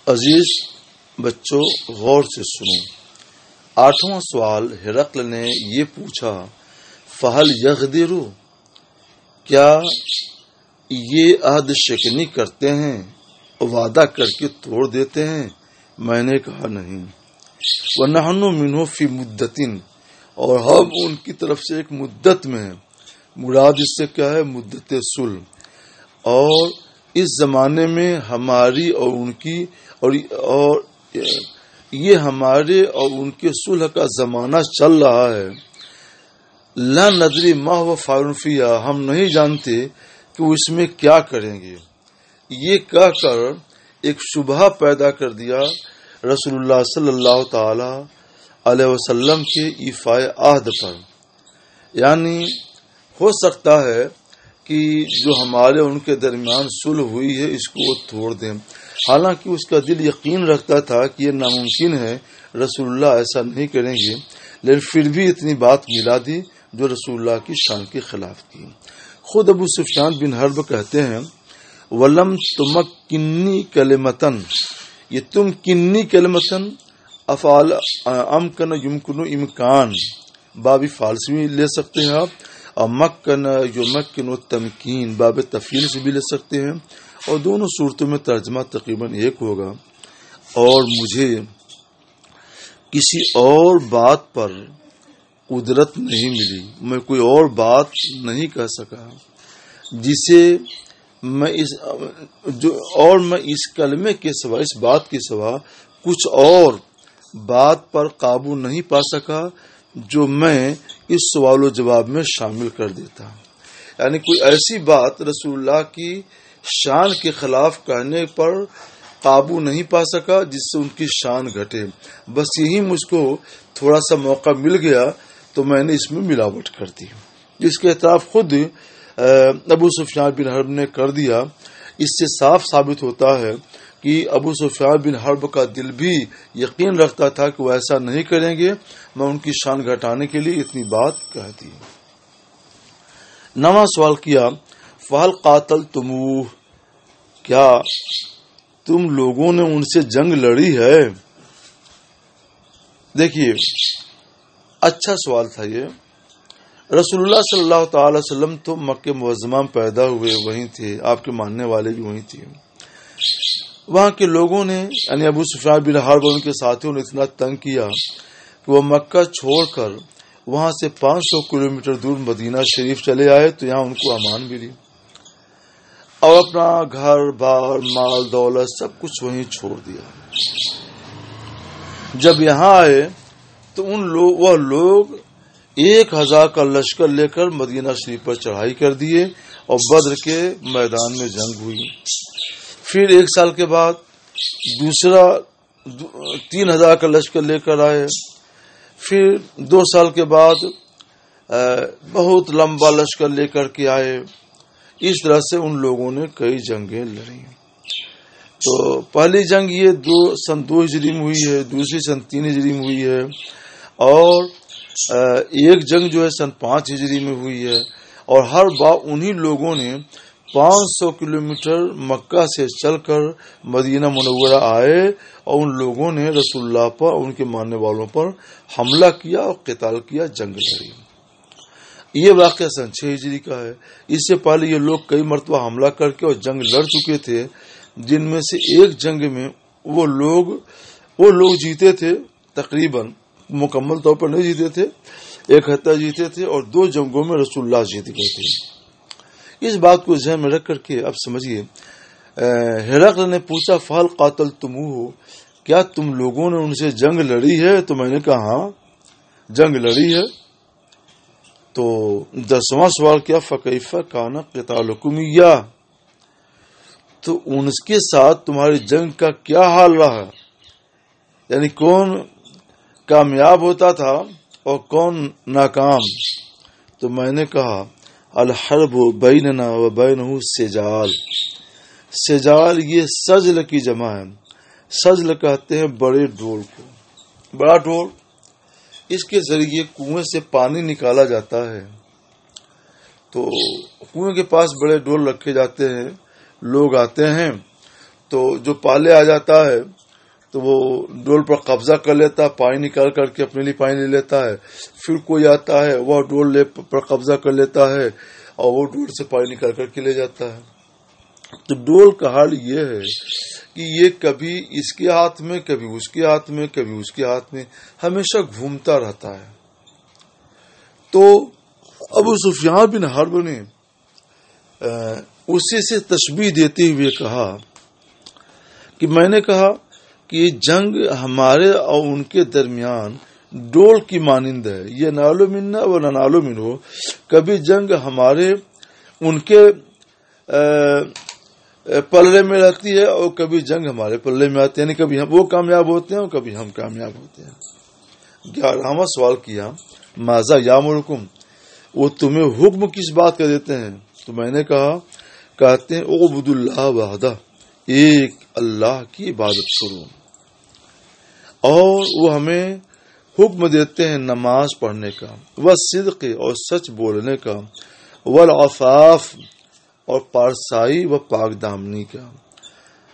عزیز بچوں، غور سے سنو۔ 8واں سوال ہرقل نے یہ پوچھا، فہل یغدرو، کیا یہ عہد شکنی کرتے ہیں، وعدہ کر کے توڑ دیتے ہیں؟ میں نے کہا نہیں۔ وَنَحْنُ مِنْهُ فِي مُدَّتٍ، اور ہم ان کی طرف سے ایک مدت میں ہیں۔ مراد اس سے کیا ہے؟ مدت صلح۔ اور اس زمانے میں ہماری اور ان کی اور یہ ہمارے اور ان کے صلح کا زمانہ چل رہا ہے۔ لا ندری ما هو فاعل فیہا، ہم نہیں جانتے کہ وہ اس میں کیا کریں گے۔ یہ کہہ کر ایک شبہ پیدا کر دیا رسول اللہ صلی اللہ تعالی علیہ وسلم کے ایفاء عہد پر، یعنی ہو سکتا ہے کہ جو ہمارے ان کے درمیان صلح ہوئی ہے اس کو وہ توڑ دیں۔ حالانکہ اس کا دل یقین رکھتا تھا کہ یہ ناممکن ہے، رسول اللہ ایسا نہیں کریں گے، لیکن پھر بھی اتنی بات ملا دی جو رسول اللہ کی شان کے خلاف تھی۔ خود ابو سفیان بن حرب کہتے ہیں، وَلَمْ تُمَكِّنِّي كَلِمَةً، یہ تم کنی کلمتن افعال امکن یمکن امکان باب فعال سے بھی لے سکتے ہیں آپ، اور مکن یمکن تمکین باب تفعیل سے بھی لے سکتے ہیں، اور دونوں صورتوں میں ترجمہ تقریباً ایک ہوگا۔ اور مجھے کسی اور بات پر قدرت نہیں ملی، میں کوئی اور بات نہیں کہہ سکا جسے میں اس کلمے کے سوا، اس بات کے سوا کچھ اور بات پر قابو نہیں پا سکا جو میں اس سوال و جواب میں شامل کر دیتا۔ یعنی کوئی ایسی بات رسول اللہ کی شان کے خلاف کہنے پر قابو نہیں پا سکا جس سے ان کی شان گھٹے، بس یہی مجھ کو تھوڑا سا موقع مل گیا تو میں نے اس میں ملاوٹ کر دی، جس کے اعتراف خود ابو سفیان بن حرب نے کر دیا۔ اس سے صاف ثابت ہوتا ہے کہ ابو سفیان بن حرب کا دل بھی یقین رکھتا تھا کہ وہ ایسا نہیں کریں گے، میں ان کی شان گھٹانے کے لیے اتنی بات کہہ دی۔ 9واں سوال کیا، فَهَلْ قَاتَلْتُمُوهُ، کیا تم لوگوں نے ان سے جنگ لڑی ہے؟ دیکھیے اچھا سوال تھا یہ۔ رسول اللہ صلی اللہ تعالی وسلم تو مکہ معظمہ میں پیدا ہوئے، وہیں تھے، آپ کے ماننے والے بھی وہیں تھے۔ وہاں کے لوگوں نے یعنی ابو سفیان بن حرب اور ان کے ساتھیوں نے اتنا تنگ کیا کہ وہ مکہ چھوڑ کر وہاں سے 500 کلومیٹر دور مدینہ شریف چلے آئے، تو یہاں ان کو امان ملی اور اپنا گھر بار مال دولت سب کچھ وہیں چھوڑ دیا۔ جب یہاں آئے تو وہ لوگ 1000 کا لشکر لے کر مدینہ شریف پر چڑھائی کر دیے اور بدر کے میدان میں جنگ ہوئی۔ پھر 1 سال کے بعد دوسرا 3000 کا لشکر لے کر آئے۔ پھر 2 سال کے بعد بہت لمبا لشکر لے کر کے آئے۔ اس طرح سے ان لوگوں نے کئی جنگیں لڑی۔ تو پہلی جنگ یہ سن 2 ہجری میں ہوئی ہے، دوسری سن 3 ہجری میں ہوئی ہے، اور ایک جنگ جو ہے سن 5 ہجری میں ہوئی ہے۔ اور ہر بار انہی لوگوں نے 500 کلومیٹر مکہ سے چل کر مدینہ منورہ آئے اور ان لوگوں نے رسول اللہ پر اور ان کے ماننے والوں پر حملہ کیا اور قتال کیا، جنگ لڑی۔ یہ واقعہ سن 6 ہجری کا ہے۔ اس سے پہلے یہ لوگ کئی مرتبہ حملہ کر کے اور جنگ لڑ چکے تھے، جن میں سے ایک جنگ میں وہ لوگ جیتے تھے، تقریباً مکمل طور پر نہیں جیتے تھے، 1 حصہ جیتے تھے، اور 2 جنگوں میں رسول اللہ جیت گئے تھے۔ اس بات کو ذہن میں رکھ کر کے اب سمجھیے، ہرقل نے پوچھا، فَهَلْ قَاتَلْتُمُوهُ، کیا تم لوگوں نے ان سے جنگ لڑی ہے؟ تو میں نے کہا ہاں جنگ لڑی ہے۔ تو 10واں سوال کیا، فَكَيْفَ كَانَ قِتَالُكُمْ إِيَّاهُ، تو ان کے ساتھ تمہاری جنگ کا کیا حال رہا، یعنی کون کامیاب ہوتا تھا اور کون ناکام؟ تو میں نے کہا، الحرب بیننا و بینہ سجال، سجال یہ سجل کی جمع ہے۔ سجل کہتے ہیں بڑے ڈول کو، بڑا ڈول، اس کے ذریعے کنویں سے پانی نکالا جاتا ہے۔ تو کنویں کے پاس بڑے ڈول رکھے جاتے ہیں، لوگ آتے ہیں تو جو پالے آ جاتا ہے تو وہ ڈول پر قبضہ کر لیتا ہے، پانی نکال کر کے اپنے لیے پانی لے لیتا ہے. پھر کوئی آتا ہے وہ ڈول پر قبضہ کر لیتا ہے اور وہ ڈول سے پانی نکال کر کے لے جاتا ہے. تو ڈول کا حال یہ ہے کہ یہ کبھی اس کے ہاتھ میں، کبھی اس کے ہاتھ میں، کبھی اس کے ہاتھ میں، ہمیشہ گھومتا رہتا ہے. تو ابو سفیان بن حرب نے اسی سے تشبیہ دیتے ہوئے کہا کہ میں نے کہا کہ یہ جنگ ہمارے اور ان کے درمیان ڈول کی مانند ہے. یہ نالو منا و نہ نالو من ہو، کبھی جنگ ہمارے ان کے پلے میں رہتی ہے اور کبھی جنگ ہمارے پلے میں آتی ہے، یعنی کبھی وہ کامیاب ہوتے ہیں اور کبھی ہم کامیاب ہوتے ہیں. 11واں سوال کیا ماذا یامرکم، وہ تمہیں حکم کس بات کا دیتے ہیں؟ تو میں نے کہتے ہیں اعبدوا اللہ وحدہ، ایک اللہ کی عبادت کرو. اور وہ ہمیں حکم دیتے ہیں نماز پڑھنے کا، والصدق اور سچ بولنے کا، والعفاف اور پارسائی و پاک دامنی کا.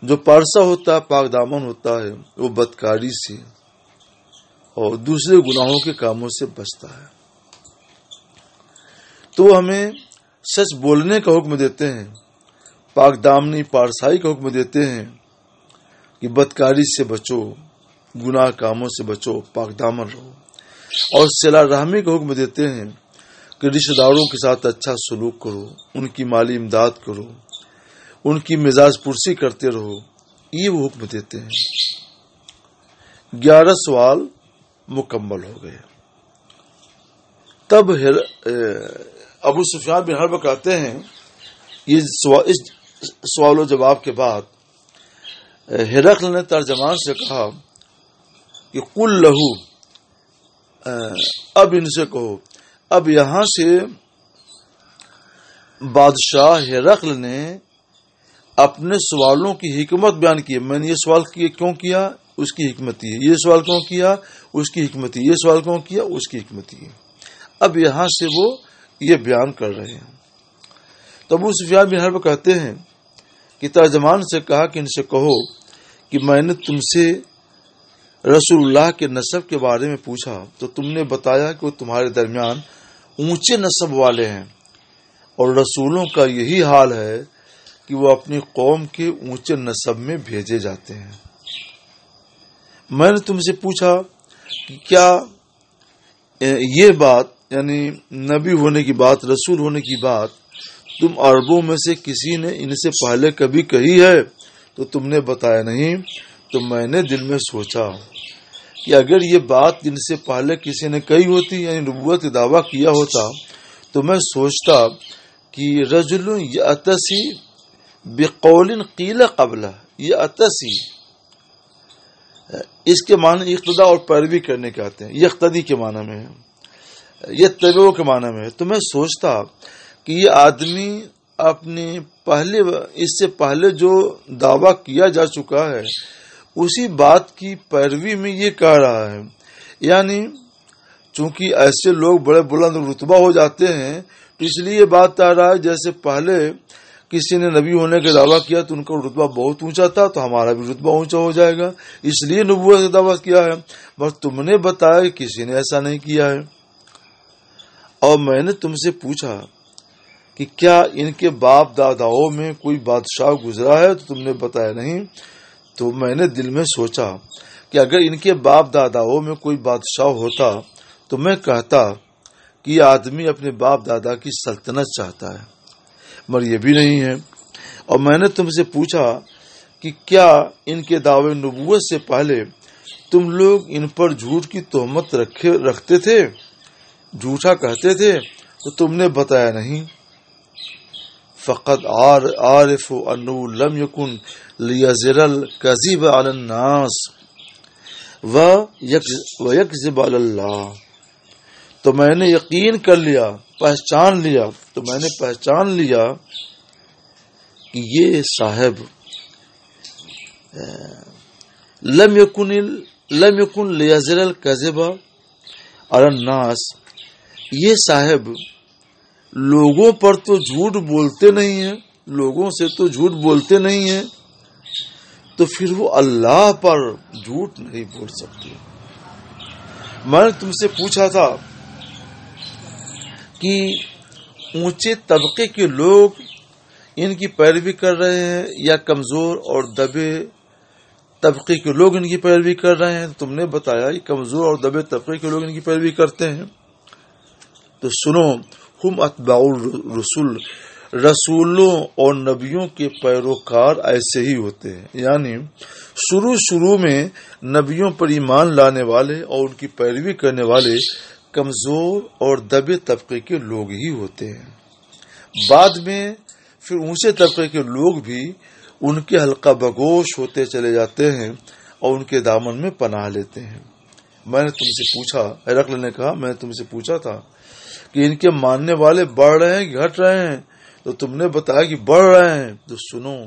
جو پارسا ہوتا ہے، پاک دامن ہوتا ہے، وہ بدکاری سے اور دوسرے گناہوں کے کاموں سے بچتا ہے. تو وہ ہمیں سچ بولنے کا حکم دیتے ہیں، پاک دامنی پارسائی کا حکم دیتے ہیں کہ بدکاری سے بچو، گناہ کاموں سے بچو، پاک دامن رہو. اور صلہ رحمی کا حکم دیتے ہیں کہ رشتہ داروں کے ساتھ اچھا سلوک کرو، ان کی مالی امداد کرو، ان کی مزاج پرسی کرتے رہو. یہ وہ حکم دیتے ہیں. 11 سوال مکمل ہو گئے. تب ابو سفیان بن حرب کہتے ہیں اس سوال و جواب کے بعد ہرقل نے ترجمان سے کہا کہ قل لہو، اب ان سے کہو. اب یہاں سے بادشاہ ہرقل نے اپنے سوالوں کی حکمت بیان کی. میں نے یہ سوال کیوں کیا، اس کی حکمت ہے. یہ سوال کیوں کیا، اس کی حکمت ہے. یہ سوال کیوں کیا، اس کی حکمت ہے. اب یہاں سے وہ یہ بیان کر رہے ہیں. تو ابو سفیان بن حرب کہتے ہیں کہ ترجمان سے کہا کہ ان سے کہو کہ میں نے تم سے رسول اللہ کے نسب کے بارے میں پوچھا تو تم نے بتایا کہ وہ تمہارے درمیان اونچے نسب والے ہیں، اور رسولوں کا یہی حال ہے کہ وہ اپنی قوم کے اونچے نسب میں بھیجے جاتے ہیں. میں نے تم سے پوچھا کہ کیا یہ بات، یعنی نبی ہونے کی بات، رسول ہونے کی بات، تم عربوں میں سے کسی نے ان سے پہلے کبھی کہی ہے؟ تو تم نے بتایا نہیں. تو میں نے دل میں سوچا کہ اگر یہ بات ان سے پہلے کسی نے کہی ہوتی، یعنی نبوت کا دعویٰ کیا ہوتا، تو میں سوچتا کہ رجل یأتسی بقول قیل قبلہ. یأتسی اس کے معنی اقتدا اور پیروی کرنے کے آتے ہیں. یقتدی کے معنی میں ہے، یتبعو کے معنی میں ہے. تو میں سوچتا کہ یہ آدمی اپنی اس سے پہلے جو دعویٰ کیا جا چکا ہے اسی بات کی پیروی میں یہ کہہ رہا ہے. یعنی چونکہ ایسے لوگ بڑے بلند رتبہ ہو جاتے ہیں تو اس لیے یہ بات آ رہا ہے جیسے پہلے کسی نے نبی ہونے کا دعویٰ کیا تو ان کا رتبہ بہت اونچا تھا تو ہمارا بھی رتبہ اونچا ہو جائے گا، اس لیے نبوت کا دعویٰ کیا ہے. بس تم نے بتایا کہ کسی نے ایسا نہیں کیا ہے. اور میں نے تم سے پوچھا کہ کیا ان کے باپ داداؤں میں کوئی بادشاہ گزرا ہے؟ تو تم نے بتایا نہیں. تو میں نے دل میں سوچا کہ اگر ان کے باپ داداؤں میں کوئی بادشاہ ہوتا تو میں کہتا کہ یہ آدمی اپنے باپ دادا کی سلطنت چاہتا ہے، مگر یہ بھی نہیں ہے. اور میں نے تم سے پوچھا کہ کیا ان کے دعوے نبوت سے پہلے تم لوگ ان پر جھوٹ کی تہمت رکھتے تھے، جھوٹا کہتے تھے؟ تو تم نے بتایا نہیں. فقط عارف انه لم يكن ليزر الكذب على الناس ويكذب على الله. تو میں نے یقین کر لیا، پہچان لیا کہ یہ صاحب لم يكن ليزر الكذب على الناس، یہ صاحب لوگوں پر تو جھوٹ بولتے نہیں ہیں، لوگوں سے تو جھوٹ بولتے نہیں ہیں. تو پھر وہ اللہ پر جھوٹ نہیں بول سکتے۔ میں نے تم سے پوچھا تھا کہ اونچے طبقے کے لوگ ان کی پیروی کر رہے ہیں یا کمزور اور دبے طبقے کے لوگ ان کی پیروی کر رہے ہیں؟ تم نے بتایا کہ کمزور اور دبے طبقے کے لوگ ان کی پیروی کرتے ہیں۔ تو سنو، ہم اتباع الرسول، رسولوں اور نبیوں کے پیروکار ایسے ہی ہوتے ہیں، یعنی شروع میں نبیوں پر ایمان لانے والے اور ان کی پیروی کرنے والے کمزور اور دبے طبقے کے لوگ ہی ہوتے ہیں۔ بعد میں پھر اونچے طبقے کے لوگ بھی ان کے حلقہ بگوش ہوتے چلے جاتے ہیں اور ان کے دامن میں پناہ لیتے ہیں۔ میں نے تم سے پوچھا، ہرقل نے کہا، میں نے تم سے پوچھا تھا کہ ان کے ماننے والے بڑھ رہے ہیں کہ گھٹ رہے ہیں، تو تم نے بتایا کہ بڑھ رہے ہیں۔ تو سنو،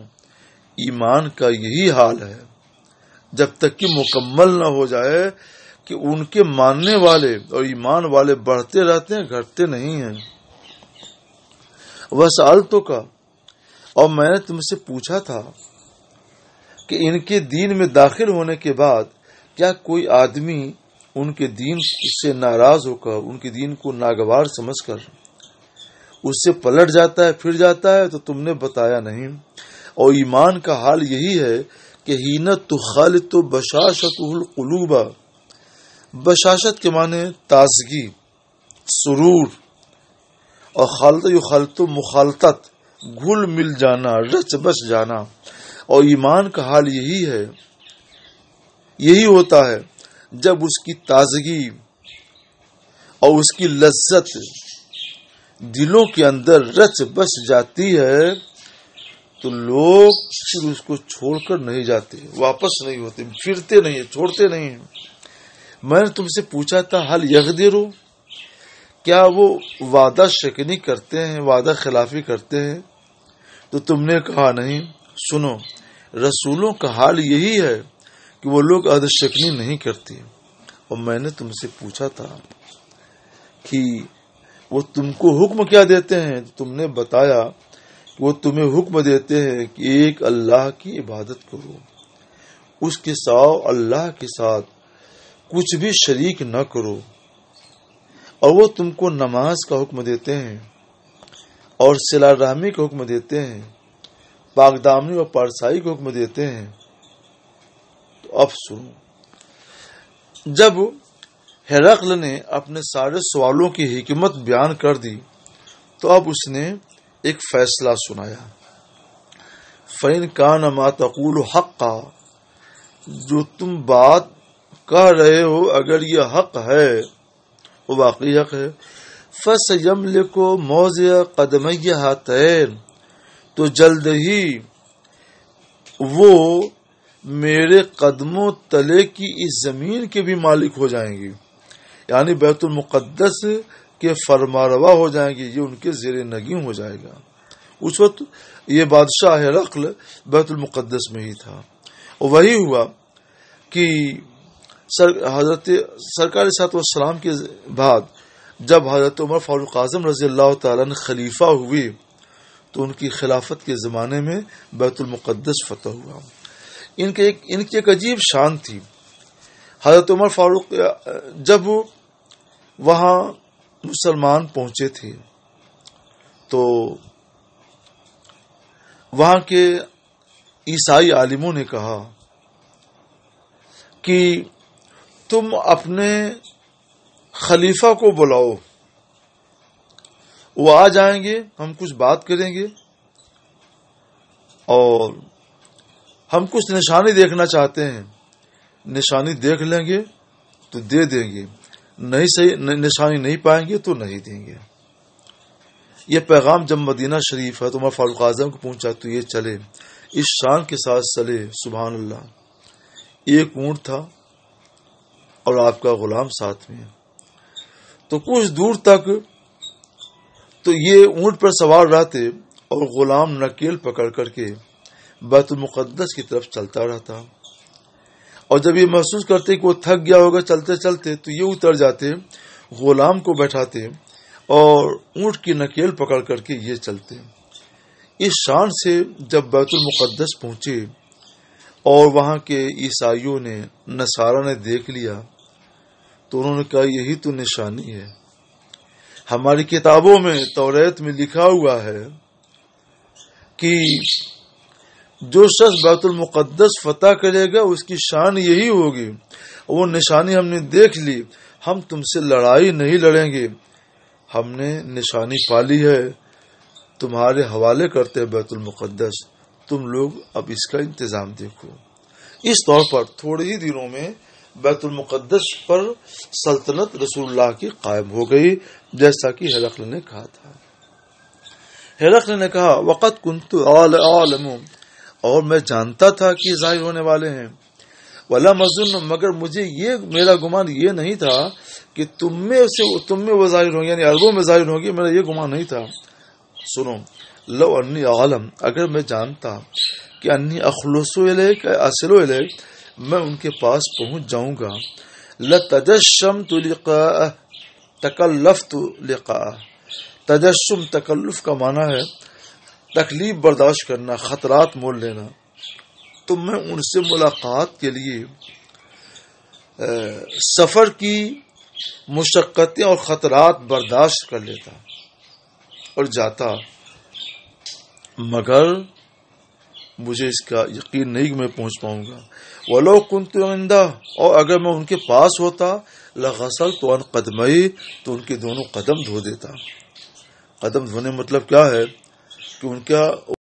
ایمان کا یہی حال ہے، جب تک کہ مکمل نہ ہو جائے کہ ان کے ماننے والے اور ایمان والے بڑھتے رہتے ہیں، گھٹتے نہیں ہیں۔ وسألتک کا، اور میں نے تم سے پوچھا تھا کہ ان کے دین میں داخل ہونے کے بعد کیا کوئی آدمی ان کے دین سے ناراض ہو کر، ان کے دین کو ناگوار سمجھ کر اس سے پلٹ جاتا ہے، پھر جاتا ہے؟ تو تم نے بتایا نہیں۔ اور ایمان کا حال یہی ہے کہ حین تخالط بشاشتہ القلوب، بشاشت کے معنی تازگی، سرور، اور خالط یخالط مخالطت، گھل مل جانا، رچ بس جانا۔ اور ایمان کا حال یہی ہوتا ہے جب اس کی تازگی اور اس کی لذت دلوں کے اندر رچ بس جاتی ہے تو لوگ پھر اس کو چھوڑ کر نہیں جاتے، واپس نہیں ہوتے، پھرتے نہیں، چھوڑتے نہیں۔ میں نے تم سے پوچھا تھا حل یغدرو، کیا وہ وعدہ شکنی کرتے ہیں، وعدہ خلافی کرتے ہیں؟ تو تم نے کہا نہیں۔ سنو، رسولوں کا حال یہی ہے کہ وہ لوگ عہد شکنی نہیں کرتے۔ اور میں نے تم سے پوچھا تھا کہ وہ تم کو حکم کیا دیتے ہیں؟ تو تم نے بتایا کہ وہ تمہیں حکم دیتے ہیں کہ ایک اللہ کی عبادت کرو، اس کے ساتھ اللہ کے ساتھ کچھ بھی شریک نہ کرو، اور وہ تم کو نماز کا حکم دیتے ہیں اور صلہ رحمی کا حکم دیتے ہیں، پاک دامنی اور پارسائی کا حکم دیتے ہیں۔ تو اب سنو، جب ہرقل نے اپنے سارے سوالوں کی حکمت بیان کر دی تو اب اس نے ایک فیصلہ سنایا۔ فَإِنْ كَانَ مَا تَقُولُ حَقًّا، جو تم بات کہہ رہے ہو اگر یہ حق ہے، وہ واقعی حق ہے، فَسَيَمْلِكُ مَوْضِعَ قَدَمَيَّ هَاتَيْنِ، تو جلد ہی وہ میرے قدموں تلے کی اس زمین کے بھی مالک ہو جائیں گے، یعنی بیت المقدس کے فرمانروا ہو جائیں گے، یہ ان کے زیر نگین ہو جائے گا۔ اس وقت یہ بادشاہ ہرقل بیت المقدس میں ہی تھا، اور وہی ہوا کہ حضرت سرکار صلی اللہ علیہ وسلم کے بعد جب حضرت عمر فاروق اعظم رضی اللہ تعالیٰ عنہ خلیفہ ہوئے تو ان کی خلافت کے زمانے میں بیت المقدس فتح ہوا۔ ان کی ایک عجیب شان تھی۔ حضرت عمر فاروق جب وہاں مسلمان پہنچے تھے تو وہاں کے عیسائی عالموں نے کہا کہ تم اپنے خلیفہ کو بلاؤ، وہ آ جائیں گے، ہم کچھ بات کریں گے اور ہم کچھ نشانی دیکھنا چاہتے ہیں، نشانی دیکھ لیں گے تو دے دیں گے، نہیں صحیح نشانی نہیں پائیں گے تو نہیں دیں گے۔ یہ پیغام جب مدینہ شریف ہے تو عمر فاروق اعظم کو پہنچا تو یہ چلے، اس شان کے ساتھ چلے، سبحان اللہ۔ ایک اونٹ تھا اور آپ کا غلام ساتھ میں، تو کچھ دور تک تو یہ اونٹ پر سوار رہتے اور غلام نکیل پکڑ کر کے بیت المقدس کی طرف چلتا رہتا، اور جب یہ محسوس کرتے کہ وہ تھک گیا ہوگا چلتے چلتے تو یہ اتر جاتے، غلام کو بیٹھاتے اور اونٹ کی نکیل پکڑ کر کے یہ چلتے۔ اس شان سے جب بیت المقدس پہنچے اور وہاں کے عیسائیوں نے، نصارہ نے دیکھ لیا تو انہوں نے کہا یہی تو نشانی ہے، ہماری کتابوں میں توریت میں لکھا ہوا ہے کہ جو شخص بیت المقدس فتح کرے گا اس کی شان یہی ہوگی، وہ نشانی ہم نے دیکھ لی، ہم تم سے لڑائی نہیں لڑیں گے، ہم نے نشانی پالی ہے، تمہارے حوالے کرتے بیت المقدس، تم لوگ اب اس کا انتظام دیکھو۔ اس طور پر تھوڑے ہی دنوں میں بیت المقدس پر سلطنت رسول اللہ کی قائم ہو گئی، جیسا کہ ہرقل نے کہا تھا۔ ہرقل نے کہا وقت کنت عالم، اور میں جانتا تھا کہ ظاہر ہونے والے ہیں، ولم اظن، مگر مجھے یہ میرا گمان یہ نہیں تھا کہ تم میں وہ ظاہر ہوں گے، یعنی عربوں میں ظاہر ہوگی، میرا یہ گمان نہیں تھا۔ سنو، لو انی عالم، اگر میں جانتا کہ انی اخلص الیک اصل الیک، میں ان کے پاس پہنچ جاؤں گا، لتجشمت لقاء، تکلفت لقاء، تجشم تکلف کا معنی ہے تکلیف برداشت کرنا، خطرات مول لینا، تو میں ان سے ملاقات کے لیے سفر کی مشقتیں اور خطرات برداشت کر لیتا اور جاتا، مگر مجھے اس کا یقین نہیں کہ میں پہنچ پاؤں گا۔ وَلَوْ كُنْتُ عِنْدَهُ، اور اگر میں ان کے پاس ہوتا، لَغَسَلْتُ عَنْ قَدْمَيْهِ، تو ان کے دونوں قدم دھو دیتا۔ قدم دھونے مطلب کیا ہے کہ ان کا